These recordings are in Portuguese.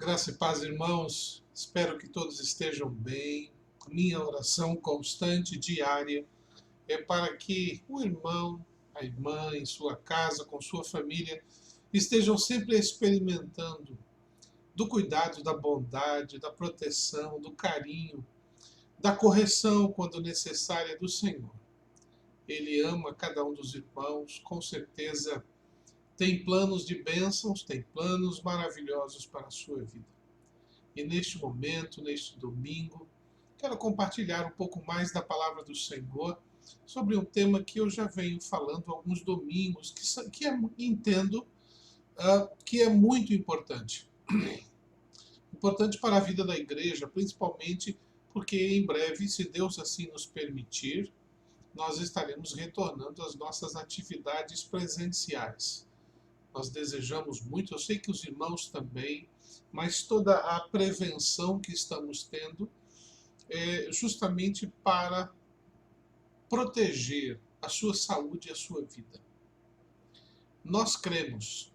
Graça e paz, irmãos. Espero que todos estejam bem. Minha oração constante, diária, é para que o irmão, a irmã, em sua casa, com sua família, estejam sempre experimentando do cuidado, da bondade, da proteção, do carinho, da correção, quando necessária, do Senhor. Ele ama cada um dos irmãos, com certeza tem planos de bênçãos, tem planos maravilhosos para a sua vida. E neste momento, neste domingo, quero compartilhar um pouco mais da palavra do Senhor sobre um tema que eu já venho falando há alguns domingos, entendo que é muito importante. Importante para a vida da igreja, principalmente porque em breve, se Deus assim nos permitir, nós estaremos retornando às nossas atividades presenciais. Nós desejamos muito, eu sei que os irmãos também, mas toda a prevenção que estamos tendo é justamente para proteger a sua saúde e a sua vida. Nós cremos,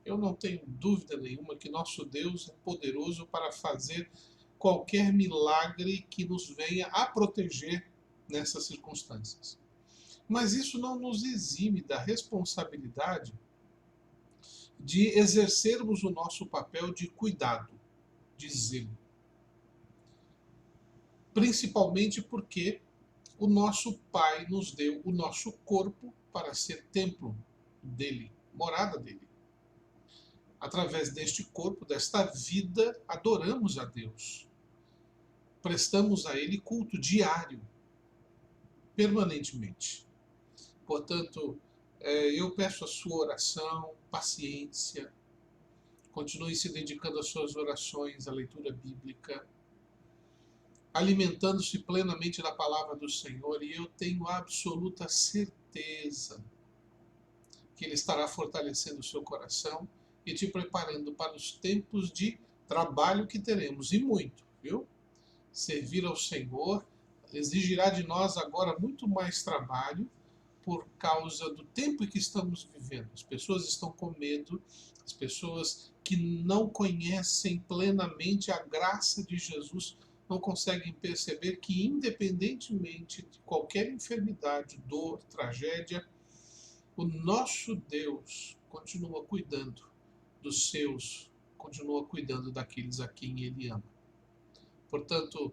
eu não tenho dúvida nenhuma que nosso Deus é poderoso para fazer qualquer milagre que nos venha a proteger nessas circunstâncias. Mas isso não nos exime da responsabilidade de exercermos o nosso papel de cuidado, de zelo. Principalmente porque o nosso Pai nos deu o nosso corpo para ser templo dele, morada dele. Através deste corpo, desta vida, adoramos a Deus. Prestamos a Ele culto diário, permanentemente. Portanto, eu peço a sua oração, paciência. Continue se dedicando às suas orações, à leitura bíblica, alimentando-se plenamente da palavra do Senhor, e eu tenho absoluta certeza que Ele estará fortalecendo o seu coração e te preparando para os tempos de trabalho que teremos, e muito, viu? Servir ao Senhor exigirá de nós agora muito mais trabalho por causa do tempo em que estamos vivendo. As pessoas estão com medo, as pessoas que não conhecem plenamente a graça de Jesus não conseguem perceber que, independentemente de qualquer enfermidade, dor, tragédia, o nosso Deus continua cuidando dos seus, continua cuidando daqueles a quem Ele ama. Portanto,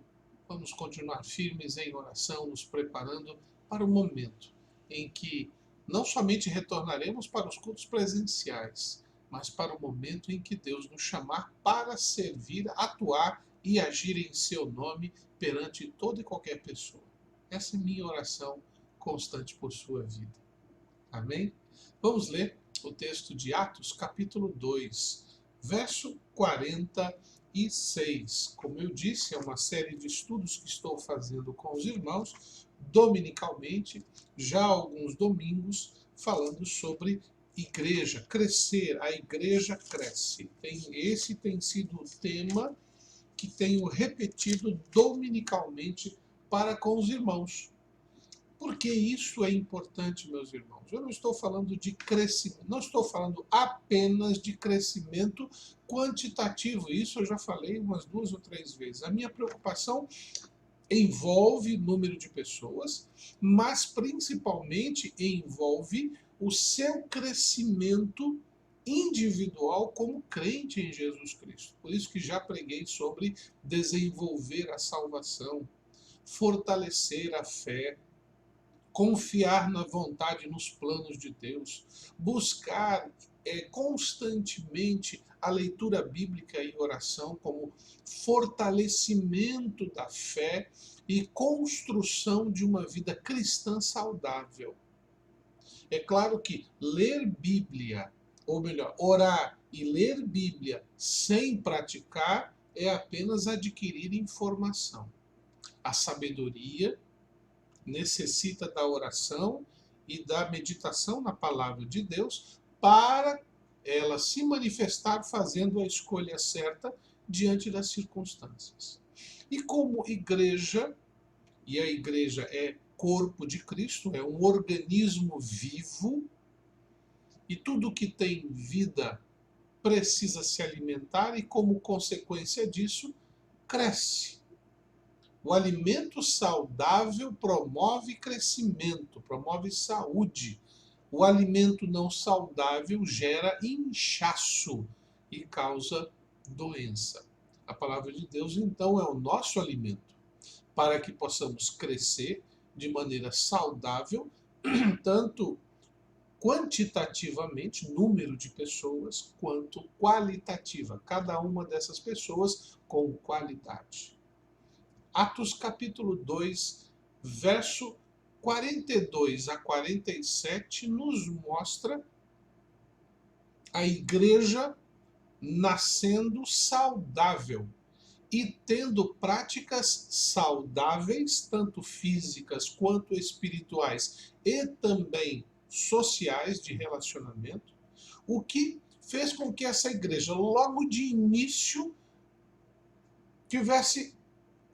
vamos continuar firmes em oração, nos preparando para o momento em que não somente retornaremos para os cultos presenciais, mas para o momento em que Deus nos chamar para servir, atuar e agir em seu nome perante toda e qualquer pessoa. Essa é minha oração constante por sua vida. Amém? Vamos ler o texto de Atos, capítulo 2, verso 46. Como eu disse, é uma série de estudos que estou fazendo com os irmãos, dominicalmente, já há alguns domingos, falando sobre igreja, crescer, a igreja cresce. Esse tem sido o tema que tenho repetido dominicalmente para com os irmãos. Por que isso é importante, meus irmãos? Eu não estou falando de crescimento, não estou falando apenas de crescimento quantitativo. Isso eu já falei umas 2 ou 3 vezes. A minha preocupação envolve número de pessoas, mas principalmente envolve o seu crescimento individual como crente em Jesus Cristo. Por isso que já preguei sobre desenvolver a salvação, fortalecer a fé, confiar na vontade e nos planos de Deus, buscar constantemente a leitura bíblica e oração como fortalecimento da fé e construção de uma vida cristã saudável. É claro que ler Bíblia, ou melhor, orar e ler Bíblia sem praticar é apenas adquirir informação. A sabedoria necessita da oração e da meditação na palavra de Deus para ela se manifestar fazendo a escolha certa diante das circunstâncias. E como igreja, e a igreja é corpo de Cristo, é um organismo vivo, e tudo que tem vida precisa se alimentar e, como consequência disso, cresce. O alimento saudável promove crescimento, promove saúde. O alimento não saudável gera inchaço e causa doença. A palavra de Deus, então, é o nosso alimento para que possamos crescer de maneira saudável, tanto quantitativamente, número de pessoas, quanto qualitativa, cada uma dessas pessoas com qualidade. Atos capítulo 2, verso 42 a 47, nos mostra a igreja nascendo saudável e tendo práticas saudáveis, tanto físicas quanto espirituais, e também sociais de relacionamento, o que fez com que essa igreja, logo de início, tivesse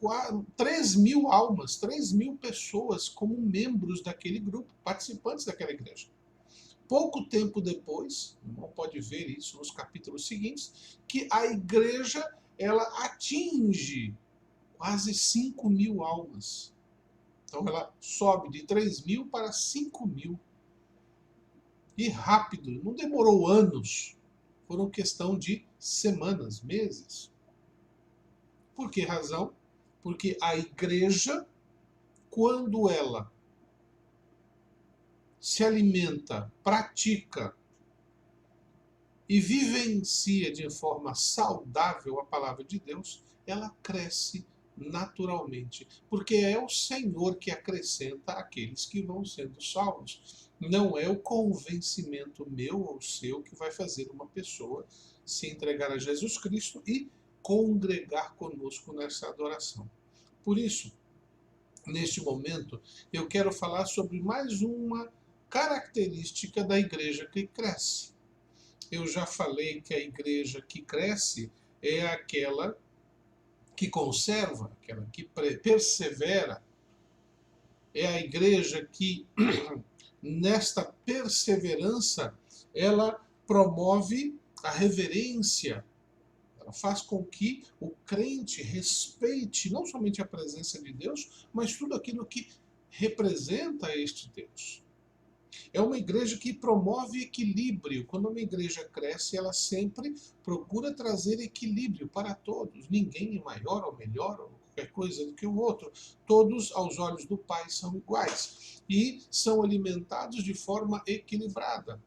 3.000 almas, 3.000 pessoas como membros daquele grupo, participantes daquela igreja. Pouco tempo depois, o irmão pode ver isso nos capítulos seguintes, que a igreja ela atinge quase 5.000 almas. Então ela sobe de 3.000 para 5.000. E rápido, não demorou anos, foram questão de semanas, meses. Por que razão? Porque a igreja, quando ela se alimenta, pratica e vivencia de forma saudável a palavra de Deus, ela cresce naturalmente, porque é o Senhor que acrescenta aqueles que vão sendo salvos. Não é o convencimento meu ou seu que vai fazer uma pessoa se entregar a Jesus Cristo e congregar conosco nessa adoração. Por isso, neste momento, eu quero falar sobre mais uma característica da igreja que cresce. Eu já falei que a igreja que cresce é aquela que conserva, aquela que persevera. É a igreja que, nesta perseverança, ela promove a reverência. Ela faz com que o crente respeite não somente a presença de Deus, mas tudo aquilo que representa este Deus. É uma igreja que promove equilíbrio. Quando uma igreja cresce, ela sempre procura trazer equilíbrio para todos. Ninguém é maior ou melhor ou qualquer coisa do que o outro. Todos, aos olhos do Pai, são iguais e são alimentados de forma equilibrada.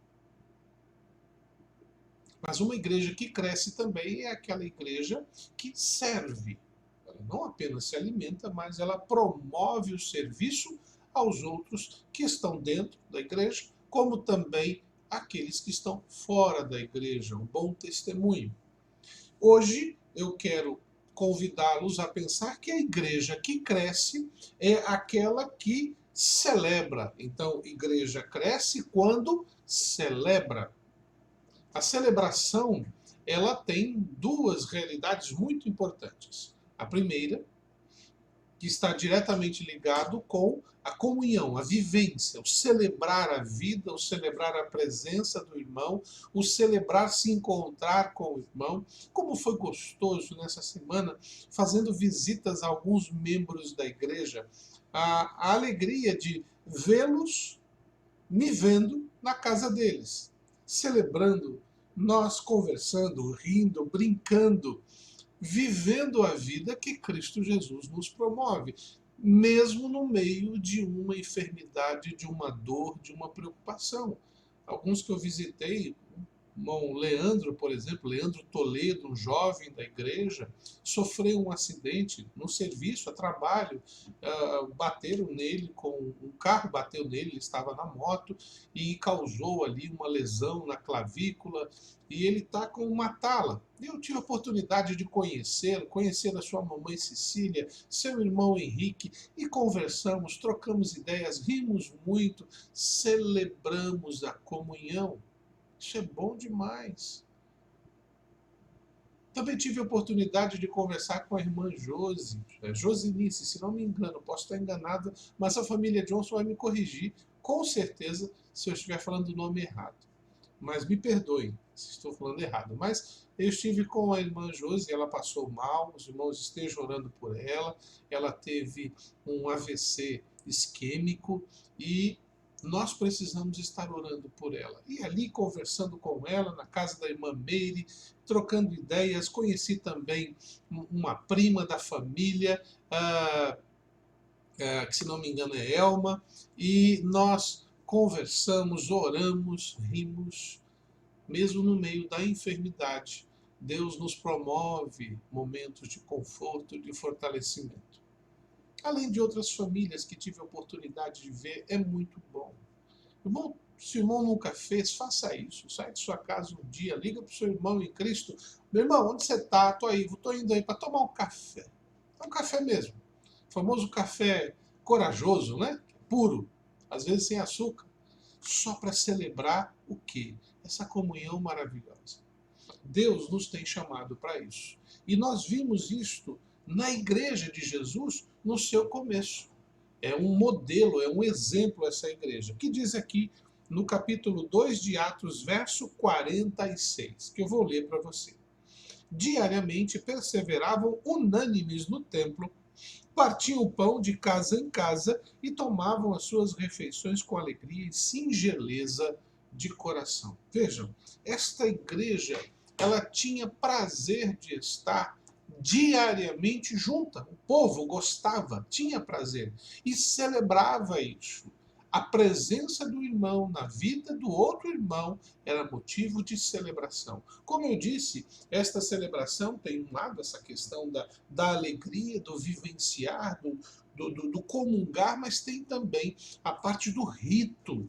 Mas uma igreja que cresce também é aquela igreja que serve. Ela não apenas se alimenta, mas ela promove o serviço aos outros que estão dentro da igreja, como também aqueles que estão fora da igreja, um bom testemunho. Hoje eu quero convidá-los a pensar que a igreja que cresce é aquela que celebra. Então, igreja cresce quando celebra. A celebração, ela tem duas realidades muito importantes. A primeira, que está diretamente ligado com a comunhão, a vivência, o celebrar a vida, o celebrar a presença do irmão, o celebrar se encontrar com o irmão. Como foi gostoso nessa semana, fazendo visitas a alguns membros da igreja, a alegria de vê-los me vendo na casa deles, celebrando, nós conversando, rindo, brincando, vivendo a vida que Cristo Jesus nos promove, mesmo no meio de uma enfermidade, de uma dor, de uma preocupação. Alguns que eu visitei, o irmão Leandro, por exemplo, Leandro Toledo, um jovem da igreja, sofreu um acidente no serviço, a trabalho, bateram nele, um carro bateu nele, ele estava na moto e causou ali uma lesão na clavícula e ele está com uma tala. Eu tive a oportunidade de conhecê-lo, conhecer a sua mamãe Cecília, seu irmão Henrique, e conversamos, trocamos ideias, rimos muito, celebramos a comunhão. Isso é bom demais. Também tive a oportunidade de conversar com a irmã Josinice, se não me engano, posso estar enganada, mas a família Johnson vai me corrigir, com certeza, se eu estiver falando o nome errado. Mas me perdoem, se estou falando errado, mas eu estive com a irmã Josi, ela passou mal, os irmãos estejam orando por ela teve um AVC isquêmico e nós precisamos estar orando por ela. E ali, conversando com ela, na casa da irmã Meire, trocando ideias, conheci também uma prima da família, que se não me engano é Elma, e nós conversamos, oramos, rimos, mesmo no meio da enfermidade. Deus nos promove momentos de conforto, de fortalecimento. Além de outras famílias que tive a oportunidade de ver, é muito bom. Irmão, se o irmão nunca fez, faça isso. Sai de sua casa um dia, liga para o seu irmão em Cristo. Meu irmão, onde você está? Estou indo aí para tomar um café. É um café mesmo. O famoso café corajoso, né? Puro, às vezes sem açúcar. Só para celebrar o quê? Essa comunhão maravilhosa. Deus nos tem chamado para isso. E nós vimos isto na igreja de Jesus no seu começo. É um modelo, é um exemplo essa igreja, que diz aqui no capítulo 2 de Atos, verso 46, que eu vou ler para você. Diariamente perseveravam unânimes no templo, partiam o pão de casa em casa e tomavam as suas refeições com alegria e singeleza de coração. Vejam, esta igreja, ela tinha prazer de estar diariamente junta. O povo gostava, tinha prazer e celebrava isso. A presença do irmão na vida do outro irmão era motivo de celebração. Como eu disse, esta celebração tem um lado, essa questão da alegria, do vivenciar, do comungar, mas tem também a parte do rito,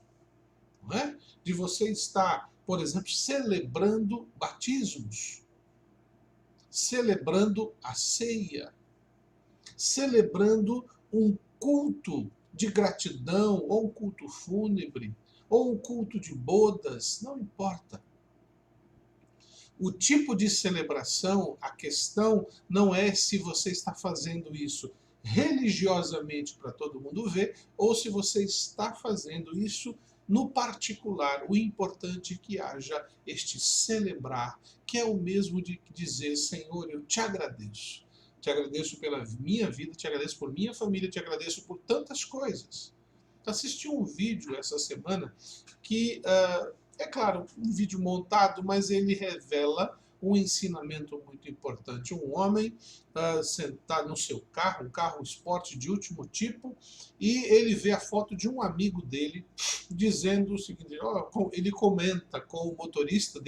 não é? De você estar, por exemplo, celebrando batismos, celebrando a ceia, celebrando um culto de gratidão, ou um culto fúnebre, ou um culto de bodas, não importa. O tipo de celebração, a questão não é se você está fazendo isso religiosamente para todo mundo ver, ou se você está fazendo isso no particular. O importante é que haja este celebrar, que é o mesmo de dizer: Senhor, eu te agradeço. Te agradeço pela minha vida, te agradeço por minha família, te agradeço por tantas coisas. Assisti um vídeo essa semana que, é claro, um vídeo montado, mas ele revela um ensinamento muito importante. Um homem sentado no seu carro, um carro esporte de último tipo, e ele vê a foto de um amigo dele dizendo o seguinte: ele comenta com o motorista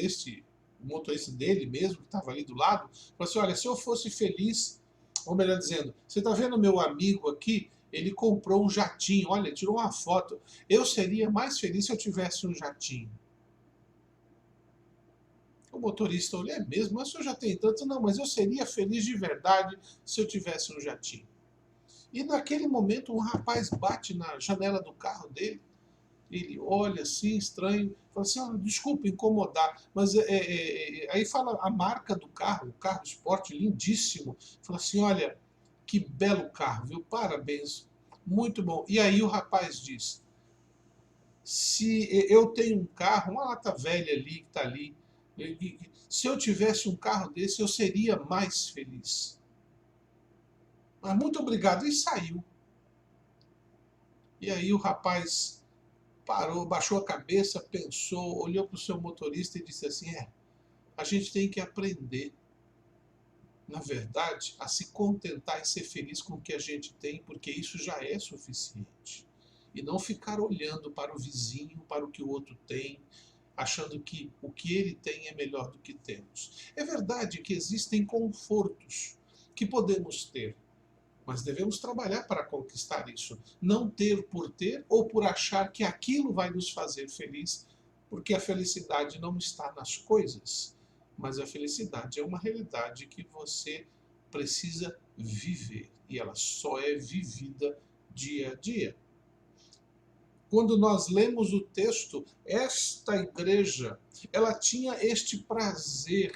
o motorista dele mesmo, que estava ali do lado, falou assim: olha, se eu fosse feliz, ou melhor dizendo, você está vendo meu amigo aqui? Ele comprou um jatinho, olha, tirou uma foto. Eu seria mais feliz se eu tivesse um jatinho. O motorista olhou: é mesmo? Mas o senhor já tem tanto? Não, mas eu seria feliz de verdade se eu tivesse um jatinho. E naquele momento um rapaz bate na janela do carro dele. Ele olha assim, estranho, fala assim: desculpa incomodar, mas aí fala a marca do carro, o carro esporte lindíssimo. Fala assim: olha, que belo carro, viu? Parabéns, muito bom. E aí o rapaz diz: se eu tenho um carro, uma lata velha ali que está ali, se eu tivesse um carro desse, eu seria mais feliz. Mas muito obrigado. E saiu. E aí o rapaz parou, baixou a cabeça, pensou, olhou para o seu motorista e disse assim: a gente tem que aprender, na verdade, a se contentar e ser feliz com o que a gente tem, porque isso já é suficiente. E não ficar olhando para o vizinho, para o que o outro tem, achando que o que ele tem é melhor do que temos. É verdade que existem confortos que podemos ter, mas devemos trabalhar para conquistar isso. Não ter por ter ou por achar que aquilo vai nos fazer feliz, porque a felicidade não está nas coisas, mas a felicidade é uma realidade que você precisa viver, e ela só é vivida dia a dia. Quando nós lemos o texto, esta igreja, ela tinha este prazer,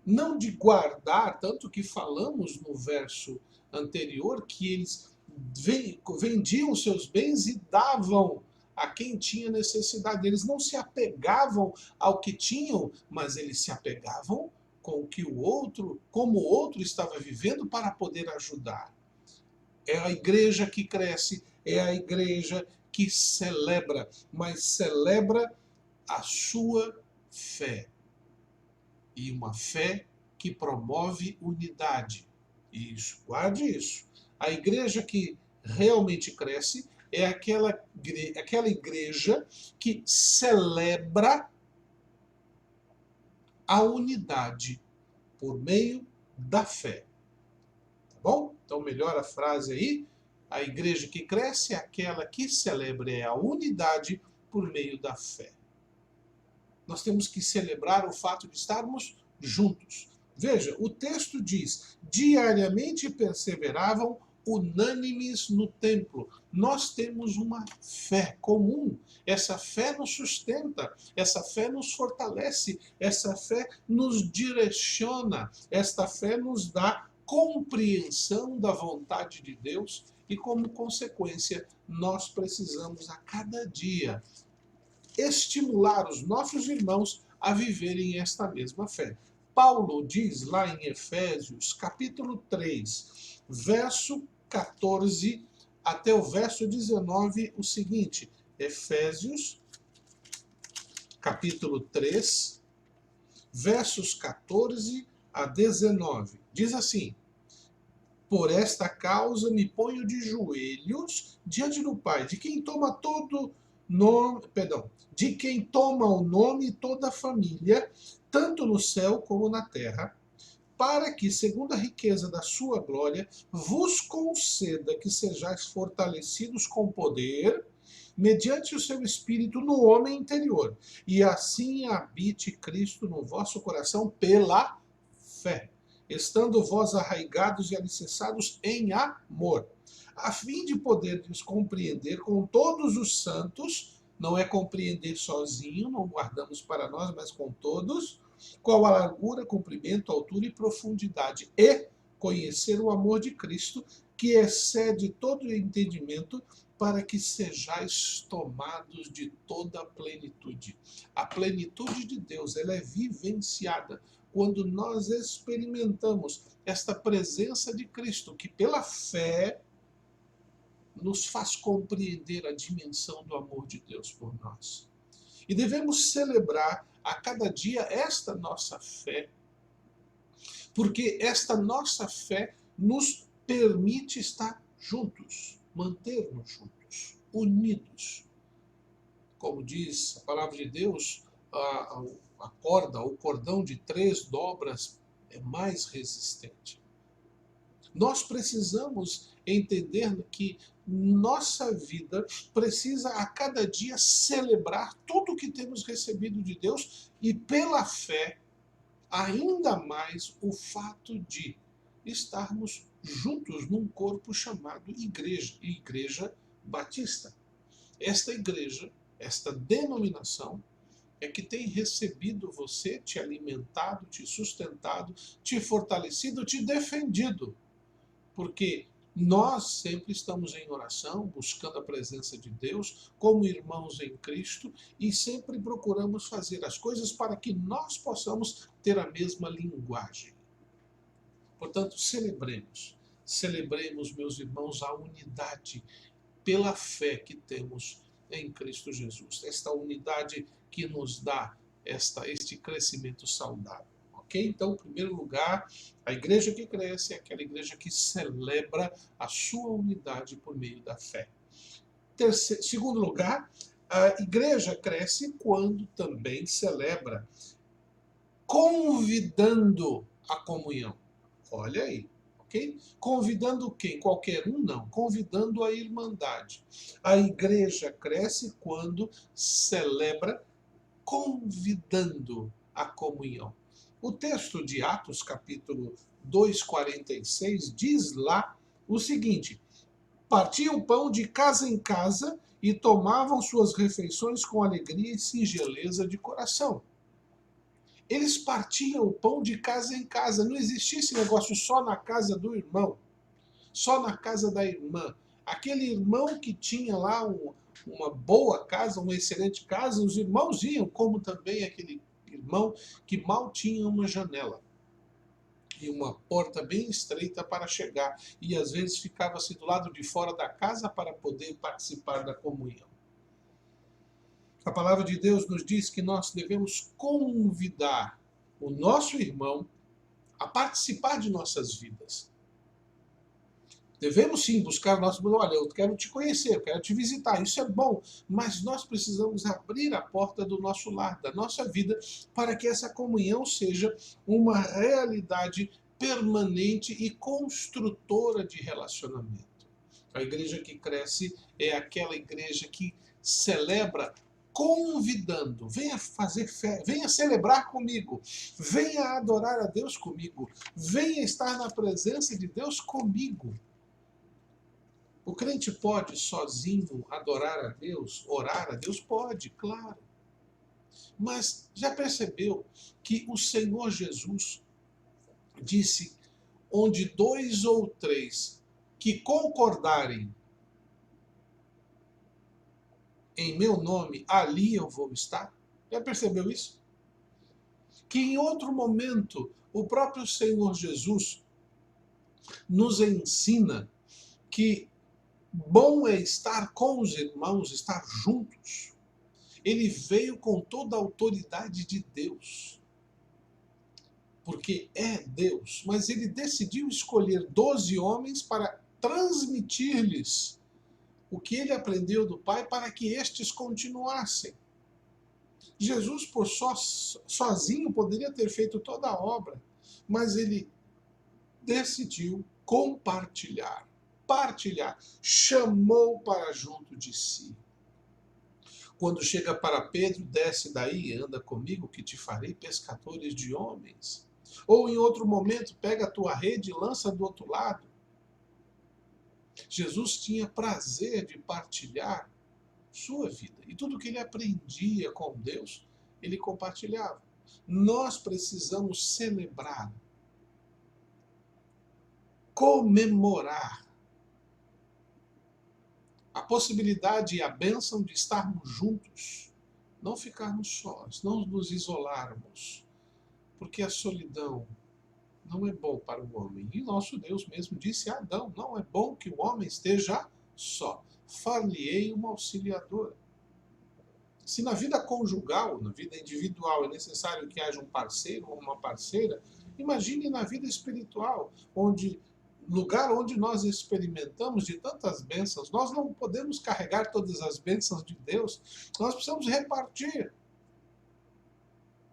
não de guardar, tanto que falamos no verso anterior, que eles vendiam seus bens e davam a quem tinha necessidade. Eles não se apegavam ao que tinham, mas eles se apegavam com o que o outro, como o outro estava vivendo para poder ajudar. É a igreja que cresce, é a igreja que celebra, mas celebra a sua fé. E uma fé que promove unidade. Isso, guarde isso. A igreja que realmente cresce é aquela igreja que celebra a unidade por meio da fé. Tá bom? Então melhora a frase aí. A igreja que cresce é aquela que celebra a unidade por meio da fé. Nós temos que celebrar o fato de estarmos juntos. Veja, o texto diz: diariamente perseveravam unânimes no templo. Nós temos uma fé comum. Essa fé nos sustenta, essa fé nos fortalece, essa fé nos direciona, esta fé nos dá compreensão da vontade de Deus e, como consequência, nós precisamos a cada dia estimular os nossos irmãos a viverem esta mesma fé. Paulo diz lá em Efésios, capítulo 3, verso 14 até o verso 19, o seguinte: Efésios, capítulo 3, versos 14 a 19. Diz assim: por esta causa me ponho de joelhos diante do Pai, de quem toma de quem toma o nome toda a família, tanto no céu como na terra, para que, segundo a riqueza da sua glória, vos conceda que sejais fortalecidos com poder, mediante o seu Espírito no homem interior, e assim habite Cristo no vosso coração pela fé, estando vós arraigados e alicerçados em amor, a fim de poderdes compreender com todos os santos, não é compreender sozinho, não guardamos para nós, mas com todos, qual a largura, comprimento, altura e profundidade, e conhecer o amor de Cristo, que excede todo entendimento, para que sejais tomados de toda a plenitude. A plenitude de Deus, ela é vivenciada quando nós experimentamos esta presença de Cristo, que pela fé nos faz compreender a dimensão do amor de Deus por nós. E devemos celebrar a cada dia esta nossa fé, porque esta nossa fé nos permite estar juntos, manter-nos juntos, unidos. Como diz a palavra de Deus, o cordão de 3 dobras é mais resistente. Nós precisamos entender que nossa vida precisa a cada dia celebrar tudo o que temos recebido de Deus e, pela fé, ainda mais o fato de estarmos juntos num corpo chamado Igreja Batista. Esta igreja, esta denominação, é que tem recebido você, te alimentado, te sustentado, te fortalecido, te defendido. Porque nós sempre estamos em oração, buscando a presença de Deus, como irmãos em Cristo, e sempre procuramos fazer as coisas para que nós possamos ter a mesma linguagem. Portanto, celebremos, meus irmãos, a unidade pela fé que temos em Cristo Jesus. Esta unidade que nos dá este crescimento saudável. Ok? Então, em primeiro lugar, a igreja que cresce é aquela igreja que celebra a sua unidade por meio da fé. Segundo lugar, a igreja cresce quando também celebra convidando a comunhão. Olha aí. Okay? Convidando quem? Qualquer um? Não. Convidando a irmandade. A igreja cresce quando celebra convidando a comunhão. O texto de Atos, capítulo 2:46, diz lá o seguinte: partiam o pão de casa em casa e tomavam suas refeições com alegria e singeleza de coração. Eles partiam o pão de casa em casa. Não existia esse negócio só na casa do irmão, só na casa da irmã. Aquele irmão que tinha lá uma boa casa, uma excelente casa, os irmãos iam, como também aquele irmão que mal tinha uma janela e uma porta bem estreita para chegar, e às vezes ficava-se do lado de fora da casa para poder participar da comunhão. A palavra de Deus nos diz que nós devemos convidar o nosso irmão a participar de nossas vidas. Devemos sim buscar o nosso... Olha, eu quero te conhecer, eu quero te visitar, isso é bom, mas nós precisamos abrir a porta do nosso lar, da nossa vida, para que essa comunhão seja uma realidade permanente e construtora de relacionamento. A igreja que cresce é aquela igreja que celebra convidando, venha fazer fé, venha celebrar comigo, venha adorar a Deus comigo, venha estar na presença de Deus comigo. O crente pode sozinho adorar a Deus, orar a Deus? Pode, claro. Mas já percebeu que o Senhor Jesus disse, onde 2 ou 3 que concordarem em meu nome, ali eu vou estar? Já percebeu isso? Que em outro momento, o próprio Senhor Jesus nos ensina que bom é estar com os irmãos, estar juntos. Ele veio com toda a autoridade de Deus, porque é Deus, mas ele decidiu escolher 12 homens para transmitir-lhes o que ele aprendeu do Pai para que estes continuassem. Jesus, sozinho, poderia ter feito toda a obra, mas ele decidiu compartilhar, partilhar, chamou para junto de si. Quando chega para Pedro, desce daí, anda comigo que te farei pescadores de homens. Ou em outro momento, pega a tua rede e lança do outro lado. Jesus tinha prazer de partilhar sua vida. E tudo que ele aprendia com Deus, ele compartilhava. Nós precisamos celebrar, comemorar a possibilidade e a bênção de estarmos juntos, não ficarmos sós, não nos isolarmos, porque a solidão não é bom para o homem. E nosso Deus mesmo disse a Adão, não é bom que o homem esteja só. Far-lhe-ei uma auxiliadora. Se na vida conjugal, na vida individual, é necessário que haja um parceiro ou uma parceira, imagine na vida espiritual, lugar onde nós experimentamos de tantas bênçãos. Nós não podemos carregar todas as bênçãos de Deus, nós precisamos repartir,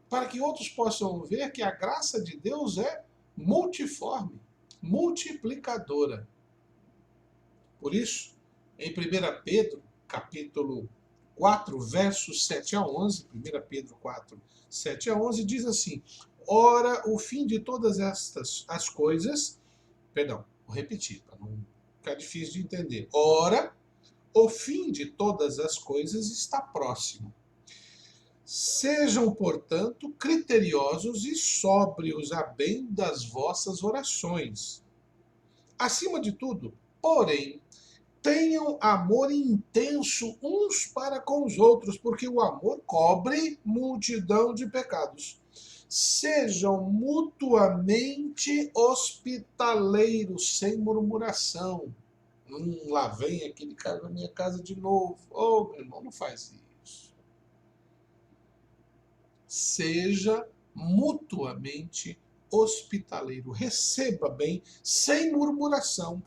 para que outros possam ver que a graça de Deus é multiforme, multiplicadora. Por isso, em 1 Pedro, capítulo 4, versos 7 a 11, 1 Pedro 4, 7 a 11, diz assim, ora, o fim de todas as coisas, perdão, vou repetir, para não ficar difícil de entender. Ora, o fim de todas as coisas está próximo. Sejam, portanto, criteriosos e sóbrios a bem das vossas orações. Acima de tudo, porém, tenham amor intenso uns para com os outros, porque o amor cobre multidão de pecados. Sejam mutuamente hospitaleiros, sem murmuração. Lá vem aquele cara na minha casa de novo. Oh, meu irmão, não faz isso. Seja mutuamente hospitaleiro. Receba bem, sem murmuração.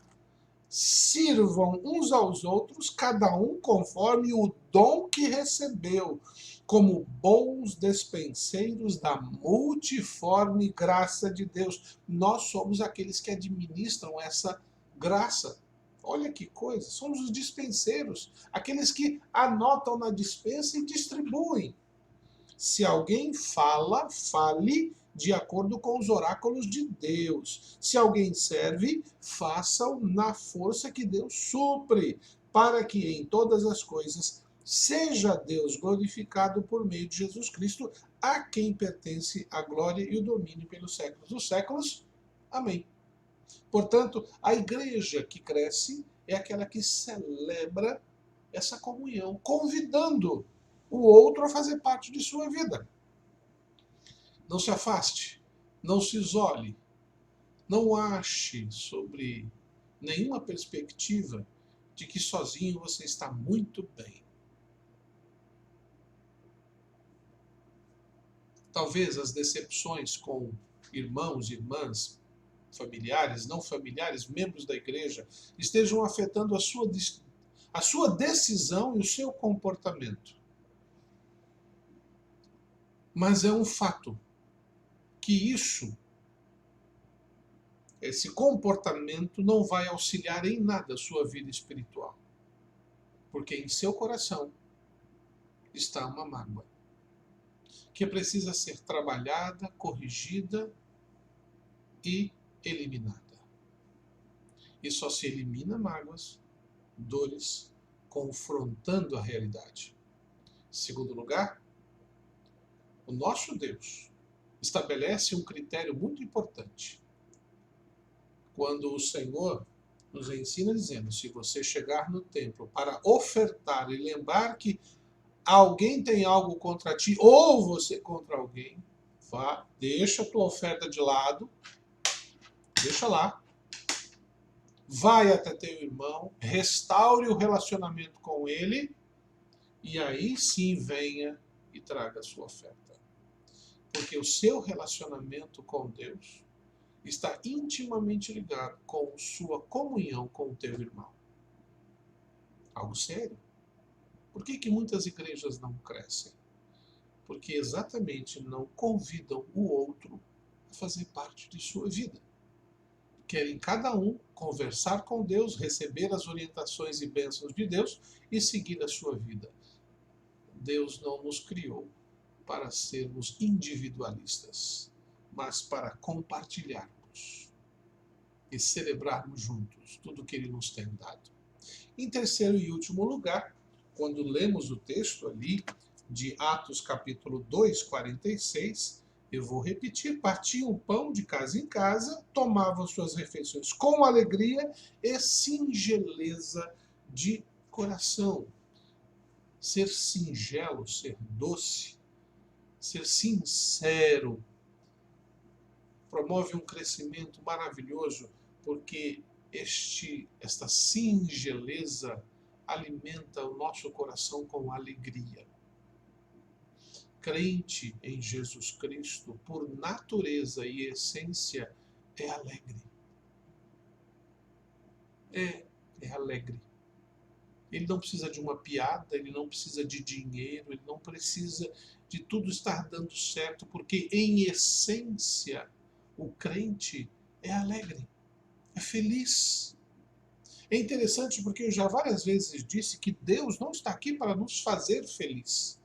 Sirvam uns aos outros, cada um conforme o dom que recebeu, como bons despenseiros da multiforme graça de Deus. Nós somos aqueles que administram essa graça. Olha que coisa, somos os dispenseiros, aqueles que anotam na dispensa e distribuem. Se alguém fala, fale de acordo com os oráculos de Deus. Se alguém serve, faça-o na força que Deus supre, para que em todas as coisas seja Deus glorificado por meio de Jesus Cristo, a quem pertence a glória e o domínio pelos séculos dos séculos. Amém. Portanto, a igreja que cresce é aquela que celebra essa comunhão, convidando o outro a fazer parte de sua vida. Não se afaste, não se isole, não ache sobre nenhuma perspectiva de que sozinho você está muito bem. Talvez as decepções com irmãos e irmãs, familiares, não familiares, membros da igreja, estejam afetando a sua decisão e o seu comportamento. Mas é um fato que esse comportamento não vai auxiliar em nada a sua vida espiritual. Porque em seu coração está uma mágoa que precisa ser trabalhada, corrigida e eliminada. E só se elimina mágoas, dores, confrontando a realidade. Em segundo lugar, o nosso Deus estabelece um critério muito importante. Quando o Senhor nos ensina dizendo, se você chegar no templo para ofertar e lembrar que alguém tem algo contra ti, ou você contra alguém, vá, deixa a tua oferta de lado, deixa lá, vai até teu irmão, restaure o relacionamento com ele, e aí sim venha e traga a sua oferta. Porque o seu relacionamento com Deus está intimamente ligado com sua comunhão com o teu irmão. Algo sério. Por que muitas igrejas não crescem? Porque exatamente não convidam o outro a fazer parte de sua vida. Querem cada um conversar com Deus, receber as orientações e bênçãos de Deus e seguir a sua vida. Deus não nos criou para sermos individualistas, mas para compartilharmos e celebrarmos juntos tudo que Ele nos tem dado. Em terceiro e último lugar, quando lemos o texto ali de Atos capítulo 2, 46, eu vou repetir, partiam o pão de casa em casa, tomavam suas refeições com alegria e singeleza de coração. Ser singelo, ser doce, ser sincero, promove um crescimento maravilhoso, porque esta singeleza alimenta o nosso coração com alegria. Crente em Jesus Cristo, por natureza e essência, é alegre. É alegre. Ele não precisa de uma piada, ele não precisa de dinheiro, ele não precisa de tudo estar dando certo, porque em essência o crente é alegre, é feliz. É interessante porque eu já várias vezes disse que Deus não está aqui para nos fazer feliz.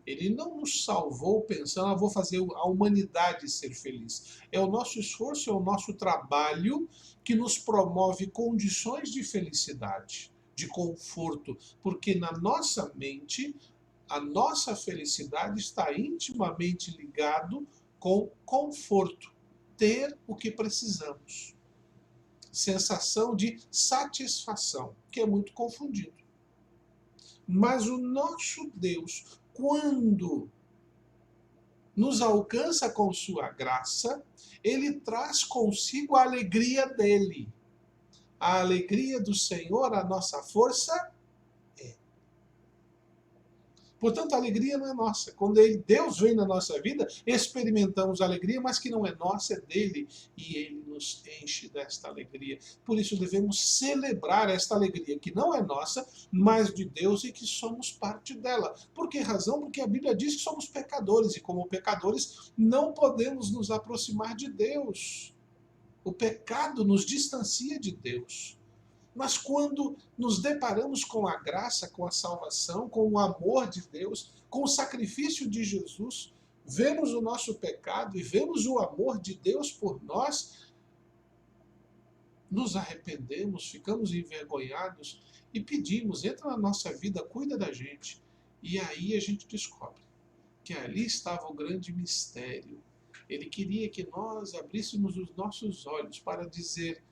Ele não nos salvou pensando, vou fazer a humanidade ser feliz. É o nosso esforço, é o nosso trabalho que nos promove condições de felicidade, de conforto, porque na nossa mente, a nossa felicidade está intimamente ligado com conforto, ter o que precisamos. Sensação de satisfação, que é muito confundido. Mas o nosso Deus, quando nos alcança com sua graça, ele traz consigo a alegria dele. A alegria do Senhor, a nossa força, é. Portanto, a alegria não é nossa. Quando Deus vem na nossa vida, experimentamos a alegria, mas que não é nossa, é dele. E ele nos enche desta alegria. Por isso devemos celebrar esta alegria, que não é nossa, mas de Deus e que somos parte dela. Por que razão? Porque a Bíblia diz que somos pecadores, e como pecadores não podemos nos aproximar de Deus. O pecado nos distancia de Deus. Mas quando nos deparamos com a graça, com a salvação, com o amor de Deus, com o sacrifício de Jesus, vemos o nosso pecado e vemos o amor de Deus por nós, nos arrependemos, ficamos envergonhados e pedimos, entra na nossa vida, cuida da gente. E aí a gente descobre que ali estava o grande mistério. Ele queria que nós abríssemos os nossos olhos para dizer,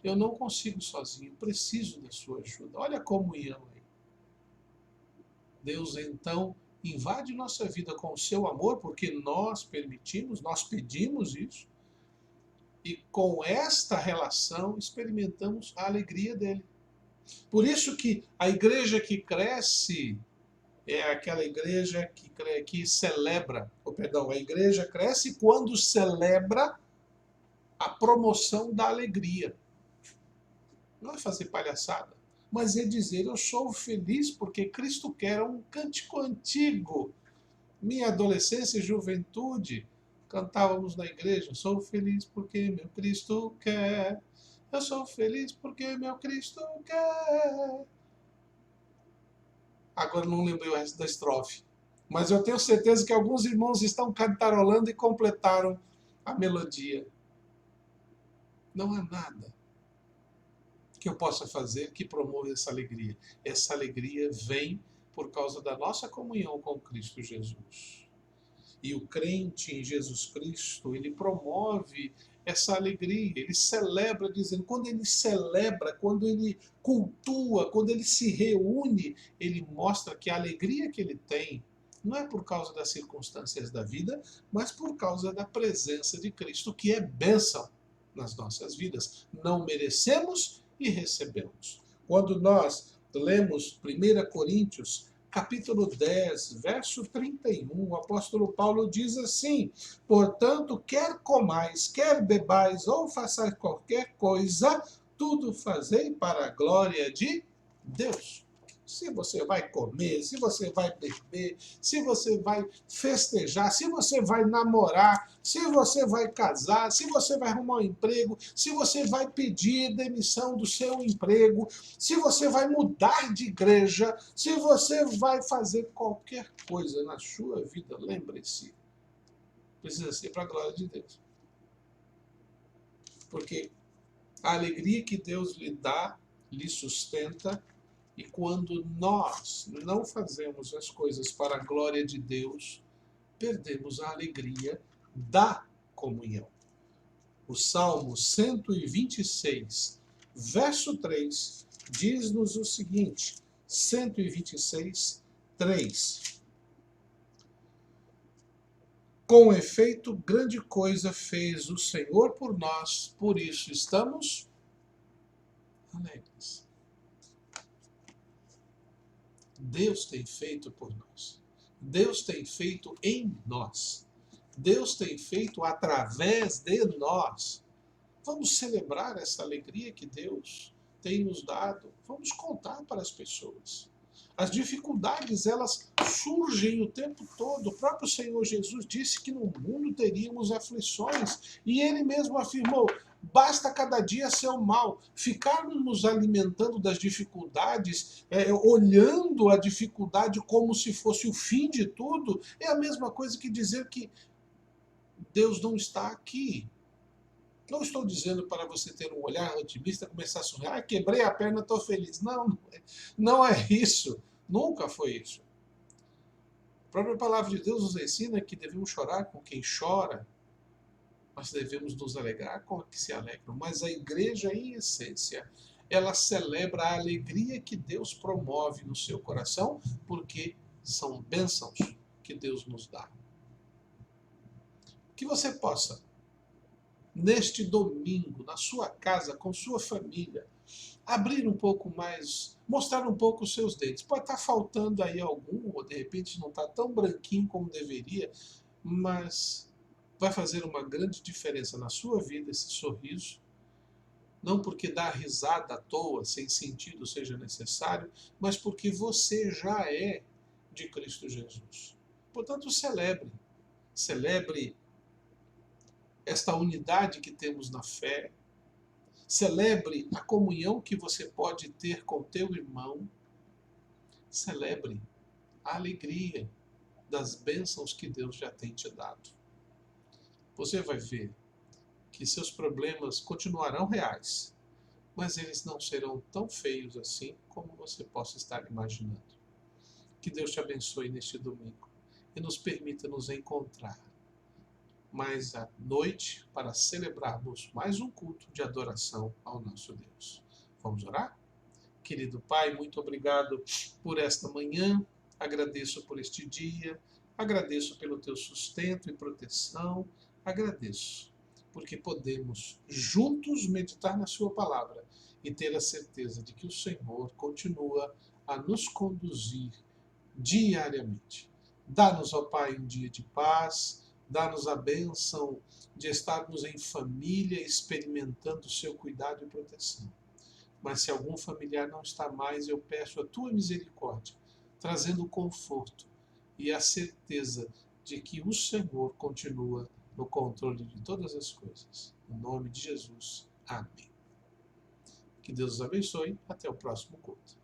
Eu não consigo sozinho, preciso da sua ajuda. Olha a comunhão aí. Deus então invade nossa vida com o seu amor, porque nós permitimos, nós pedimos isso, e com esta relação experimentamos a alegria dele. Por isso que a igreja que cresce é aquela igreja que celebra, ou perdão, a igreja cresce quando celebra a promoção da alegria. Não é fazer palhaçada, mas é dizer: eu sou feliz porque Cristo quer. É um cântico antigo. Minha adolescência e juventude, cantávamos na igreja: sou feliz porque meu Cristo quer. Eu sou feliz porque meu Cristo quer. Agora não lembrei o resto da estrofe. Mas eu tenho certeza que alguns irmãos estão cantarolando e completaram a melodia. Não há nada que eu possa fazer que promova essa alegria. Essa alegria vem por causa da nossa comunhão com Cristo Jesus. E o crente em Jesus Cristo, ele promove essa alegria, ele celebra, dizendo, quando ele celebra, quando ele cultua, quando ele se reúne, ele mostra que a alegria que ele tem não é por causa das circunstâncias da vida, mas por causa da presença de Cristo, que é bênção nas nossas vidas. Não merecemos e recebemos. Quando nós lemos 1 Coríntios, capítulo 10, verso 31, o apóstolo Paulo diz assim: portanto, quer comais, quer bebais, ou façais qualquer coisa, tudo fazei para a glória de Deus. Se você vai comer, se você vai beber, se você vai festejar, se você vai namorar, se você vai casar, se você vai arrumar um emprego, se você vai pedir demissão do seu emprego, se você vai mudar de igreja, se você vai fazer qualquer coisa na sua vida, lembre-se, precisa ser para a glória de Deus. Porque a alegria que Deus lhe dá, lhe sustenta. E quando nós não fazemos as coisas para a glória de Deus, perdemos a alegria da comunhão. O Salmo 126, verso 3, diz-nos o seguinte: 126, 3. Com efeito, grande coisa fez o Senhor por nós, por isso estamos alegres. Deus tem feito por nós. Deus tem feito em nós. Deus tem feito através de nós. Vamos celebrar essa alegria que Deus tem nos dado. Vamos contar para as pessoas. As dificuldades, elas surgem o tempo todo. O próprio Senhor Jesus disse que no mundo teríamos aflições. E Ele mesmo afirmou: basta cada dia seu mal. Ficarmos nos alimentando das dificuldades, olhando a dificuldade como se fosse o fim de tudo, é a mesma coisa que dizer que Deus não está aqui. Não estou dizendo para você ter um olhar otimista, começar a sorrir: ah, quebrei a perna, estou feliz. Não, não é isso. Nunca foi isso. A própria palavra de Deus nos ensina que devemos chorar com quem chora, mas devemos nos alegrar com os que se alegram. Mas a igreja, em essência, ela celebra a alegria que Deus promove no seu coração, porque são bênçãos que Deus nos dá. Que você possa, neste domingo, na sua casa, com sua família, abrir um pouco mais, mostrar um pouco os seus dentes. Pode estar faltando aí algum, ou de repente não está tão branquinho como deveria, mas vai fazer uma grande diferença na sua vida esse sorriso. Não porque dar risada à toa, sem sentido, seja necessário, mas porque você já é de Cristo Jesus. Portanto, celebre. Celebre esta unidade que temos na fé. Celebre a comunhão que você pode ter com teu irmão. Celebre a alegria das bênçãos que Deus já tem te dado. Você vai ver que seus problemas continuarão reais, mas eles não serão tão feios assim como você possa estar imaginando. Que Deus te abençoe neste domingo e nos permita nos encontrar mais à noite para celebrarmos mais um culto de adoração ao nosso Deus. Vamos orar? Querido Pai, muito obrigado por esta manhã, agradeço por este dia, agradeço pelo teu sustento e proteção, agradeço porque podemos juntos meditar na sua palavra e ter a certeza de que o Senhor continua a nos conduzir diariamente. Dá-nos, ó Pai, um dia de paz, dá-nos a bênção de estarmos em família, experimentando o seu cuidado e proteção. Mas se algum familiar não está mais, eu peço a tua misericórdia, trazendo conforto e a certeza de que o Senhor continua no controle de todas as coisas. Em nome de Jesus. Amém. Que Deus os abençoe. Até o próximo culto.